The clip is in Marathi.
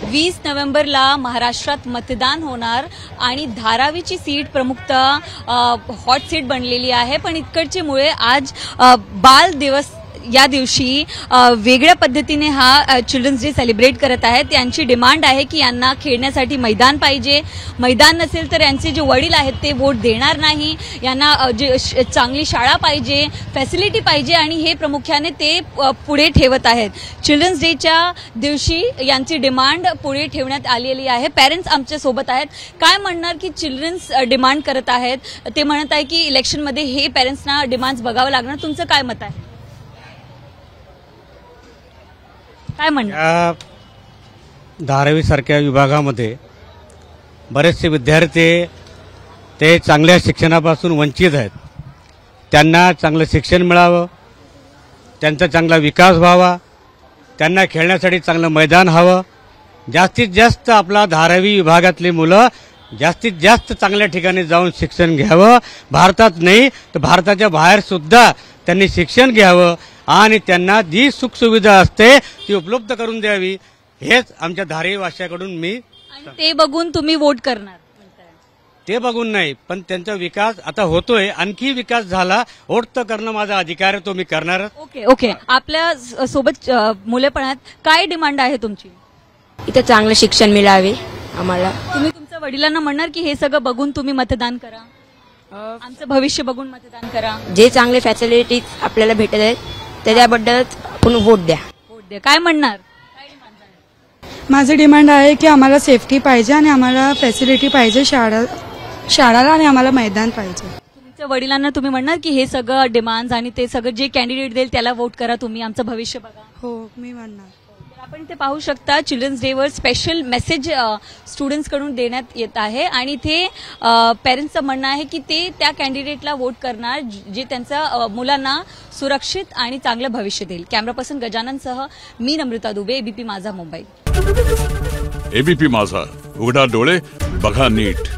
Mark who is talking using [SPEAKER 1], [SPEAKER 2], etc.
[SPEAKER 1] 20 नोव्हेंबरला महाराष्ट्रात मतदान होणार आणि धारावीची सीट प्रमुखतः हॉट सीट बनलेली आहे। पण इकडचे मुळे आज बाल दिवस या दिवशी वेगळ्या पद्धतीने हा चिल्ड्रन्स डे सेलिब्रेट करत आहेत। त्यांची डिमांड आहे की यांना खेळण्यासाठी मैदान पाहिजे, मैदान नसेल तर यांचे जे वडील आहेत ते वोट देणार नाही, यांना चांगली शाळा पाहिजे, फॅसिलिटी पाहिजे आणि हे प्रामुख्याने ते पुढे ठेवत आहेत। चिल्ड्रन्स डेच्या दिवशी यांची डिमांड पुढे ठेवण्यात आलेली आहे। पेरेंट्स आमच्या सोबत आहेत, काय म्हणणार की चिल्ड्रन्स डिमांड करत आहेत, ते म्हणत आहे की इलेक्शनमध्ये हे पेरेंट्सना डिमांड्स बघावं लागणार, तुमचं काय मत आहे? काय म्हणणार?
[SPEAKER 2] धारावी सारख्या विभागामध्ये बरेचसे विद्यार्थी ते चांगल्या शिक्षणापासून वंचित आहेत। त्यांना चांगलं शिक्षण मिळावं, त्यांचा चांगला विकास व्हावा, त्यांना खेळण्यासाठी चांगलं मैदान हवं। जास्तीत जास्त आपला धारावी विभागातली मुलं जास्तीत जास्त चांगल्या ठिकाणी जाऊन शिक्षण घ्यावं, भारतात नाही तर भारताच्या बाहेर सुद्धा त्यांनी शिक्षण घ्यावं आणि त्यांना जी सुखसुविधा असते ती उपलब्ध करून द्यावी, हेच आमच्या धारावी वासियांकडून मी।
[SPEAKER 1] ते बघून तुम्ही वोट करणार?
[SPEAKER 2] ते बघून नाही, पण त्यांचा विकास आता होतोय, आणखी विकास झाला, वोट तर करणं माझा अधिकार आहे, तो मी करणार।
[SPEAKER 1] ओके आपल्या सोबत मुले पण आहेत, काय डिमांड आहे तुमची?
[SPEAKER 3] इथं चांगलं शिक्षण मिळावे आम्हाला।
[SPEAKER 1] तुम्ही तुमच्या वडिलांना म्हणणार की हे सगळं बघून तुम्ही मतदान करा, आमचं भविष्य बघून मतदान करा,
[SPEAKER 3] जे चांगले फॅसिलिटीज आपल्याला भेटत आहेत त्याच्याबद्दल आपण वोट द्या।
[SPEAKER 1] काय म्हणणार?
[SPEAKER 4] माझी डिमांड आहे की आम्हाला सेफ्टी पाहिजे आणि आम्हाला फॅसिलिटी पाहिजे, शाळाला आणि आम्हाला मैदान पाहिजे।
[SPEAKER 1] तुमच्या वडिलांना तुम्ही म्हणणार की हे सगळं डिमांड्स आणि ते सगळं जे कॅन्डिडेट देईल त्याला वोट करा, तुम्ही आमचं भविष्य बघा?
[SPEAKER 4] हो, मी म्हणणार।
[SPEAKER 1] आपण ते पाहू शकता, चिल्ड्रन्स डे वर स्पेशल मेसेज स्टुडंट्स कडून देण्यात येत आहे आणि ते पेरेंट्सचं म्हणणं आहे की ते त्या कॅन्डिडेटला वोट करणार जे त्यांच्या मुलांना सुरक्षित आणि चांगलं भविष्य देईल। कॅमेरा पर्सन गजाननसह मी नम्रता दुबे, एबीपी माझा मुंबई।
[SPEAKER 5] एबीपी माझा, उघडा डोळे बघा नीट।